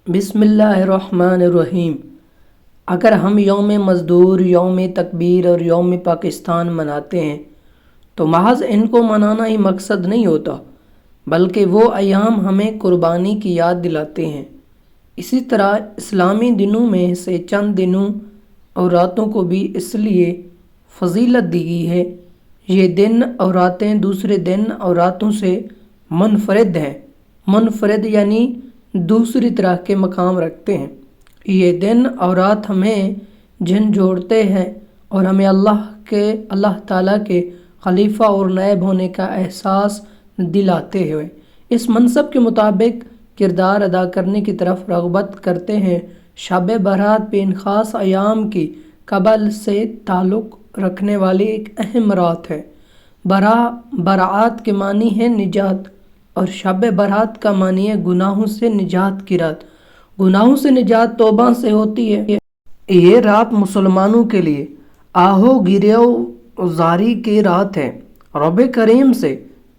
بسم اللہ الرحمن الرحیم۔ اگر ہم یوم مزدور، یوم تکبیر اور یوم پاکستان مناتے ہیں تو محض ان کو منانا ہی مقصد نہیں ہوتا، بلکہ وہ ایام ہمیں قربانی کی یاد دلاتے ہیں۔ اسی طرح اسلامی دنوں میں سے چند دنوں اور راتوں کو بھی اس لیے فضیلت دی گئی ہے۔ یہ دن اور راتیں دوسرے دن اور راتوں سے منفرد ہیں۔ منفرد یعنی دوسری طرح کے مقام رکھتے ہیں۔ یہ دن اور رات ہمیں جن جوڑتے ہیں اور ہمیں اللہ تعالیٰ کے خلیفہ اور نائب ہونے کا احساس دلاتے ہوئے اس منصب کے مطابق کردار ادا کرنے کی طرف رغبت کرتے ہیں۔ شب برات پہ ان خاص ایام کی قبل سے تعلق رکھنے والی ایک اہم رات ہے۔ برات کے معنی ہے نجات، اور شب برات کا معنی ہے گناہوں سے نجات کی رات۔ گناہوں سے نجات توبہ سے ہوتی ہے۔ یہ رات مسلمانوں کے لیے آہو گریو زاری کی رات ہے، رب کریم سے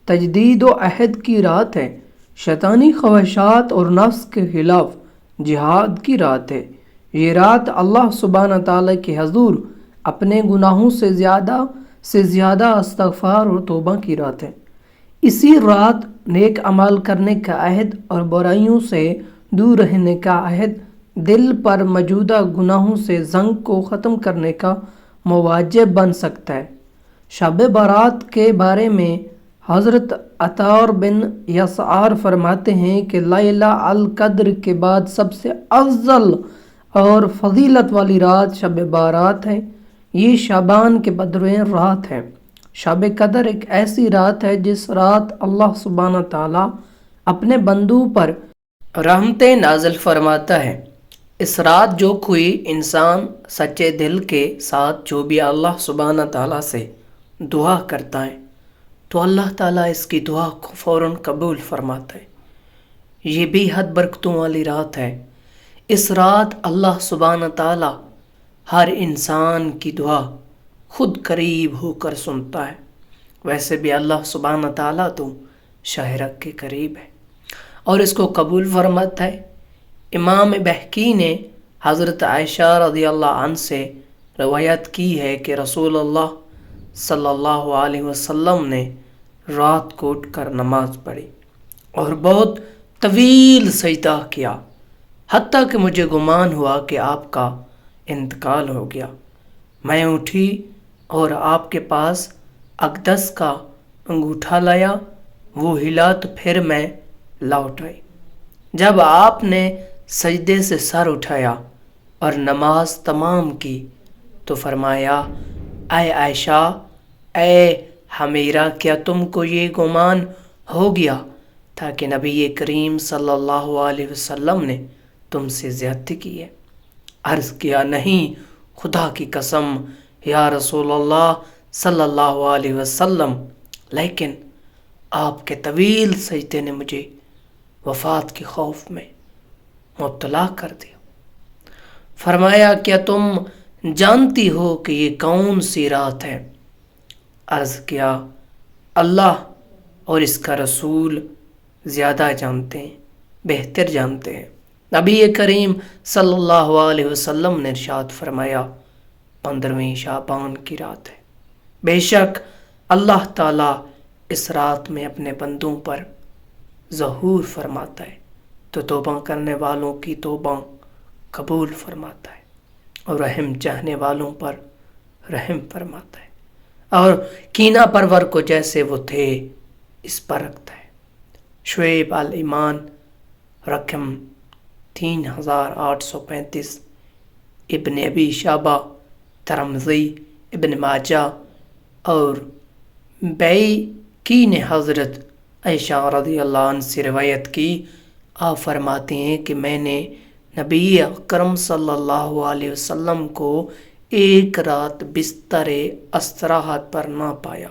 تجدید و عہد کی رات ہے، شیطانی خواہشات اور نفس کے خلاف جہاد کی رات ہے۔ یہ رات اللہ سبحانہ تعالیٰ کے حضور اپنے گناہوں سے زیادہ استغفار اور توبہ کی رات ہے۔ اسی رات نیک اعمال کرنے کا عہد اور برائیوں سے دور رہنے کا عہد، دل پر موجودہ گناہوں سے زنگ کو ختم کرنے کا موجب بن سکتا ہے۔ شب برات کے بارے میں حضرت عطار بن یسار فرماتے ہیں کہ لیلہ القدر کے بعد سب سے افضل اور فضیلت والی رات شب برات ہے۔ یہ شعبان کے 15ویں رات ہے۔ شب قدر ایک ایسی رات ہے جس رات اللہ سبحانہ تعالیٰ اپنے بندوں پر رحمتیں نازل فرماتا ہے۔ اس رات جو کوئی انسان سچے دل کے ساتھ جو بھی اللہ سبحانہ تعالیٰ سے دعا کرتا ہے تو اللہ تعالیٰ اس کی دعا کو فوراً قبول فرماتا ہے۔ یہ بھی حد برکتوں والی رات ہے۔ اس رات اللہ سبحانہ تعالیٰ ہر انسان کی دعا خود قریب ہو کر سنتا ہے۔ ویسے بھی اللہ سبحانہ تعالیٰ تو شاہرگ کے قریب ہے اور اس کو قبول فرماتا ہے۔ امام بہقی نے حضرت عائشہ رضی اللہ عنہ سے روایت کی ہے کہ رسول اللہ صلی اللہ علیہ وسلم نے رات کو اٹھ کر نماز پڑھی اور بہت طویل سجدہ کیا، حتیٰ کہ مجھے گمان ہوا کہ آپ کا انتقال ہو گیا۔ میں اٹھی اور آپ کے پاس اقدس کا انگوٹھا لایا، وہ ہلا تو پھر میں لوٹ آئی۔ جب آپ نے سجدے سے سر اٹھایا اور نماز تمام کی تو فرمایا، اے عائشہ، اے حمیرہ، کیا تم کو یہ گمان ہو گیا تھا کہ نبی کریم صلی اللہ علیہ وسلم نے تم سے زیادتی کی ہے؟ عرض کیا، نہیں، خدا کی قسم یا رسول اللہ صلی اللہ علیہ وسلم، لیکن آپ کے طویل سجدے نے مجھے وفات کے خوف میں مبتلا کر دیا۔ فرمایا، کیا تم جانتی ہو کہ یہ کون سی رات ہے؟ عرض کیا، اللہ اور اس کا رسول زیادہ جانتے ہیں، بہتر جانتے ہیں۔ نبی کریم صلی اللہ علیہ وسلم نے ارشاد فرمایا، 15ویں شعبان کی رات ہے۔ بے شک اللہ تعالیٰ اس رات میں اپنے بندوں پر ظہور فرماتا ہے تو توبہ کرنے والوں کی توبہ قبول فرماتا ہے اور رحم چاہنے والوں پر رحم فرماتا ہے، اور کینہ پرور کو جیسے وہ تھے اس پر رکھتا ہے۔ شعیب الایمان رقم 3835، ابن ابی شیبہ، ترمذی، ابن ماجہ اور بیہقی نے حضرت عائشہ رضی اللہ عنہ سے روایت کی۔ آپ فرماتے ہیں کہ میں نے نبی اکرم صلی اللہ علیہ وسلم کو ایک رات بستر استراحت پر نہ پایا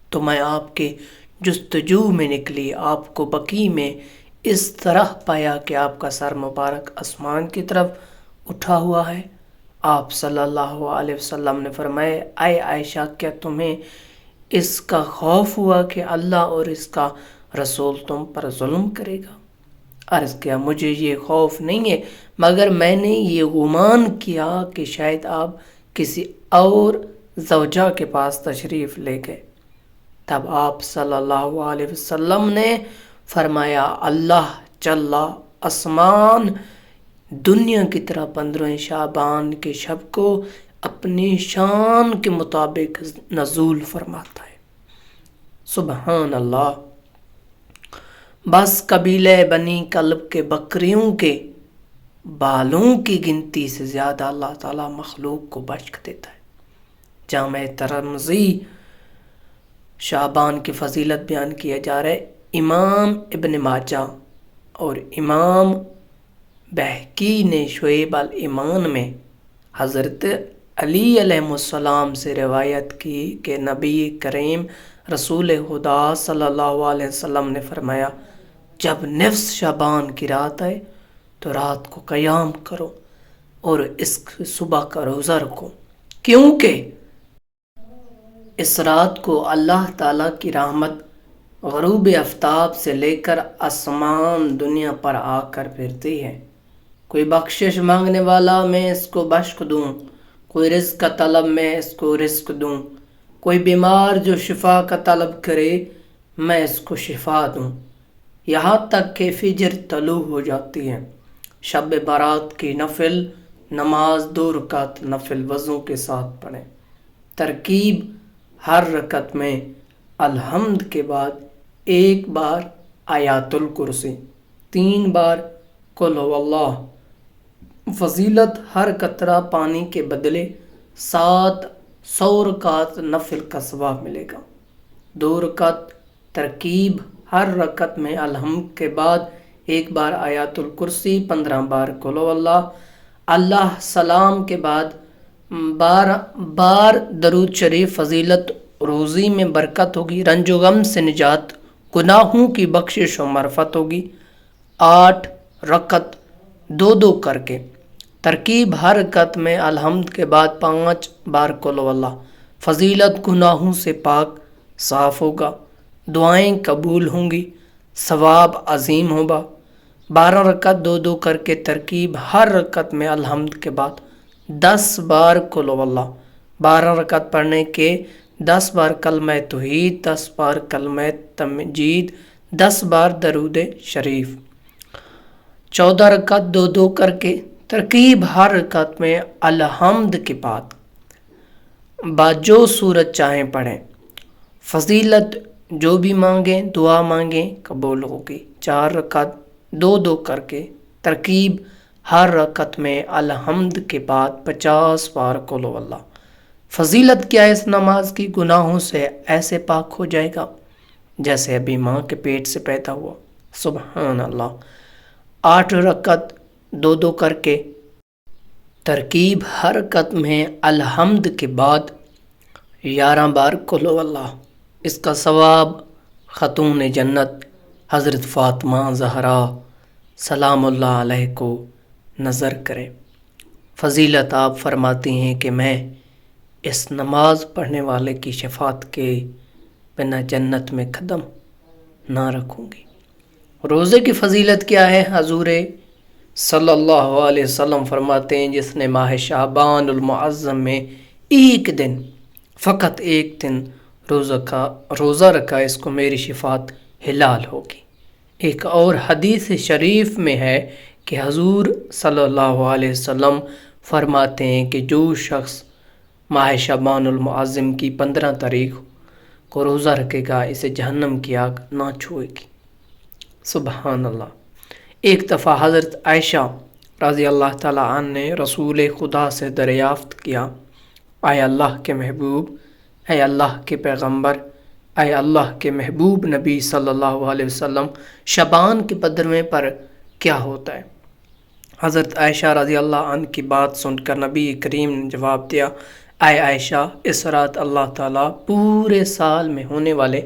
تو میں آپ کے جستجو میں نکلی، آپ کو بقیع میں اس طرح پایا کہ آپ کا سر مبارک آسمان کی طرف اٹھا ہوا ہے۔ آپ صلی اللہ علیہ وسلم نے فرمایا، اے عائشہ، کیا تمہیں اس کا خوف ہوا کہ اللہ اور اس کا رسول تم پر ظلم کرے گا؟ عرض کیا مجھے یہ خوف نہیں ہے، مگر میں نے یہ گمان کیا کہ شاید آپ کسی اور زوجہ کے پاس تشریف لے گئے۔ تب آپ صلی اللہ علیہ وسلم نے فرمایا اللہ جل آسمان دنیا کی طرح 15 شعبان کے شب کو اپنی شان کے مطابق نزول فرماتا ہے۔ سبحان اللہ۔ بس قبیلہ بنی کلب کے بکریوں کے بالوں کی گنتی سے زیادہ اللہ تعالیٰ مخلوق کو بخش دیتا ہے۔ جامع ترمذی شعبان کی فضیلت بیان کیا جا رہا ہے۔ امام ابن ماجہ اور امام بہقی نے شعیب الایمان میں حضرت علی علیہ السلام سے روایت کی کہ نبی کریم رسول خدا صلی اللہ علیہ وسلم نے فرمایا جب نصف شعبان کی رات آئے تو رات کو قیام کرو اور اس صبح کا روزہ رکھو، کیونکہ اس رات کو اللہ تعالیٰ کی رحمت غروب آفتاب سے لے کر آسمان دنیا پر آ کر پھرتی ہے۔ کوئی بخشش مانگنے والا میں اس کو بخش دوں، کوئی رزق کا طلب میں اس کو رزق دوں، کوئی بیمار جو شفا کا طلب کرے میں اس کو شفا دوں، یہاں تک کہ فجر طلوع ہو جاتی ہے۔ شب برات کی نفل نماز 2 رکعت نفل وضو کے ساتھ پڑھیں۔ ترکیب ہر رکعت میں الحمد کے بعد 1 بار آیات الکرسی، 3 بار قل هو اللہ۔ فضیلت ہر قطرہ پانی کے بدلے 700 رکعت نفل کا ثواب ملے گا۔ 2 رکعت ترکیب ہر رکعت میں الحمد کے بعد 1 بار آیات الکرسی، 15 بار قل هو اللہ۔ اللہ سلام کے بعد 12 بار درود شریف۔ فضیلت روزی میں برکت ہوگی، رنج و غم سے نجات، گناہوں کی بخشش و معرفت ہوگی۔ 8 رکعت 2 کر کے ترکیب ہر رکعت میں الحمد کے بعد 5 بار قل هو اللہ۔ فضیلت گناہوں سے پاک صاف ہوگا، دعائیں قبول ہوں گی، ثواب عظیم ہوگا۔ 12 رکعت 2 کر کے ترکیب ہر رکعت میں الحمد کے بعد 10 بار قل هو اللہ۔ 12 رکعت پڑھنے کے 10 بار کلمہ توحید، 10 بار کلمہ تمجید، 10 بار درود شریف۔ 14 رکعت 2 کر کے ترکیب ہر رکعت میں الحمد کے بعد باجو سورت چاہیں پڑھیں۔ فضیلت جو بھی مانگیں دعا مانگیں قبول ہوگی۔ 4 رکعت 2 کر کے ترکیب ہر رکعت میں الحمد کے بعد 50 بار قل هو اللہ۔ فضیلت کیا ہے اس نماز کی؟ گناہوں سے ایسے پاک ہو جائے گا جیسے ابھی ماں کے پیٹ سے پیدا ہوا۔ سبحان اللہ۔ 8 رکعت 2 کر کے ترکیب ہر رکعت میں الحمد کے بعد 11 بار قل هو اللہ۔ اس کا ثواب خاتون جنت حضرت فاطمہ زہرا سلام اللہ علیہ کو نظر کرے۔ فضیلت آپ فرماتی ہیں کہ میں اس نماز پڑھنے والے کی شفاعت کے بنا جنت میں قدم نہ رکھوں گی۔ روزے کی فضیلت کیا ہے؟ حضور صلی اللہ علیہ وسلم فرماتے ہیں جس نے ماہ شعبان المعظم میں ایک دن، فقط ایک دن روزہ رکھا اس کو میری شفاعت حلال ہوگی۔ ایک اور حدیث شریف میں ہے کہ حضور صلی اللہ علیہ وسلم فرماتے ہیں کہ جو شخص ماہ شعبان المعظم کی 15 تاریخ کو روزہ رکھے گا اسے جہنم کی آگ نہ چھوئے گی۔ سبحان اللہ۔ ایک دفعہ حضرت عائشہ رضی اللہ تعالیٰ عنہ نے رسول خدا سے دریافت کیا، اے اللہ کے محبوب، اے اللہ کے پیغمبر، اے اللہ کے محبوب نبی صلی اللہ علیہ وسلم، شعبان کے 15ویں پر کیا ہوتا ہے؟ حضرت عائشہ رضی اللہ عنہ کی بات سن کر نبی کریم نے جواب دیا، اے عائشہ، اس رات اللہ تعالیٰ پورے سال میں ہونے والے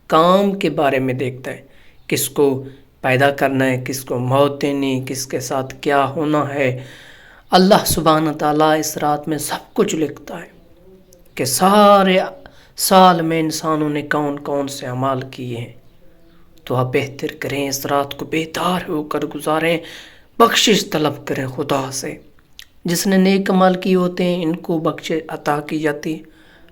کام کے بارے میں دیکھتا ہے، کس کو پیدا کرنا ہے، کس کو موت دینی، کس کے ساتھ کیا ہونا ہے۔ اللہ سبحانہ تعالیٰ اس رات میں سب کچھ لکھتا ہے کہ سارے سال میں انسانوں نے کون کون سے اعمال کیے ہیں۔ تو آپ بہتر کریں، اس رات کو بیدار ہو کر گزاریں، بخشش طلب کریں خدا سے۔ جس نے نیک عمل کیے ہوتے ہیں ان کو بخشش عطا کی جاتی ہے۔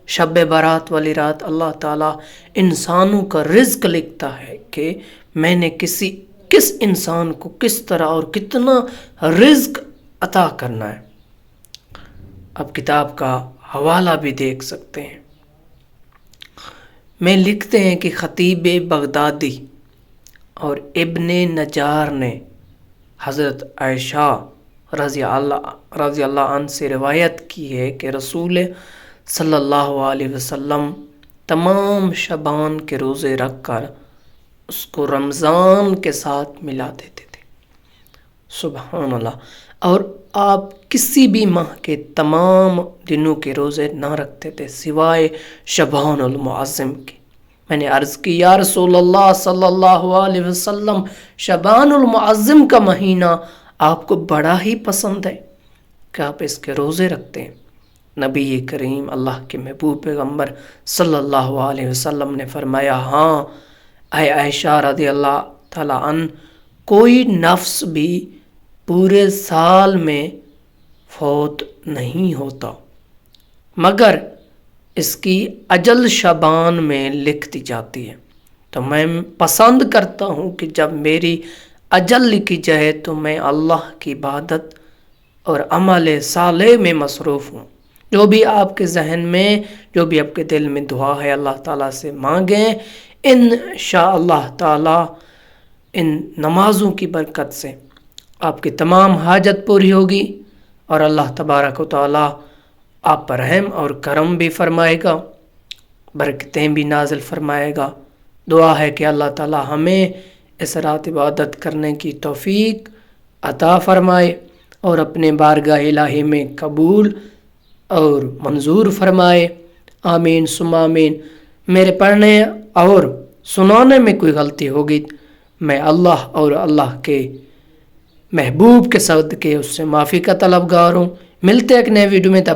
شب برات والی رات اللہ تعالیٰ انسانوں کا رزق لکھتا ہے کہ میں نے کس انسان کو کس طرح اور کتنا رزق عطا کرنا ہے۔ اب کتاب کا حوالہ بھی دیکھ سکتے ہیں۔ میں لکھتے ہیں کہ خطیب بغدادی اور ابن نجار نے حضرت عائشہ رضی اللہ عنہ سے روایت کی ہے کہ رسول صلی اللہ علیہ وسلم تمام شعبان کے روزے رکھ کر اس کو رمضان کے ساتھ ملا دیتے تھے۔ سبحان اللہ۔ اور آپ کسی بھی ماہ کے تمام دنوں کے روزے نہ رکھتے تھے سوائے شعبان المعظم کے۔ میں نے عرض کی یا رسول اللہ صلی اللہ علیہ وسلم، شعبان المعظم کا مہینہ آپ کو بڑا ہی پسند ہے کہ آپ اس کے روزے رکھتے ہیں۔ نبی کریم اللہ کے محبوب پیغمبر صلی اللہ علیہ وسلم نے فرمایا، ہاں اے عائشہ رضی اللہ تعالیٰ عنہ، کوئی نفس بھی پورے سال میں فوت نہیں ہوتا مگر اس کی اجل شعبان میں لکھ دی جاتی ہے۔ تو میں پسند کرتا ہوں کہ جب میری اجل لکھی جائے تو میں اللہ کی عبادت اور عمل صالح میں مصروف ہوں۔ جو بھی آپ کے ذہن میں، جو بھی آپ کے دل میں دعا ہے اللہ تعالیٰ سے مانگیں، انشاءاللہ تعالیٰ ان نمازوں کی برکت سے آپ کی تمام حاجت پوری ہوگی اور اللہ تبارک و تعالیٰ آپ پر رحم اور کرم بھی فرمائے گا، برکتیں بھی نازل فرمائے گا۔ دعا ہے کہ اللہ تعالیٰ ہمیں اس رات عبادت کرنے کی توفیق عطا فرمائے اور اپنے بارگاہ الہی میں قبول اور منظور فرمائے۔ آمین ثم آمین۔ میرے پڑھنے اور سنانے میں کوئی غلطی ہوگی میں اللہ اور اللہ کے محبوب کے صدقے اس سے معافی کا طلبگار ہوں۔ ملتے ایک نئے ویڈیو میں، تب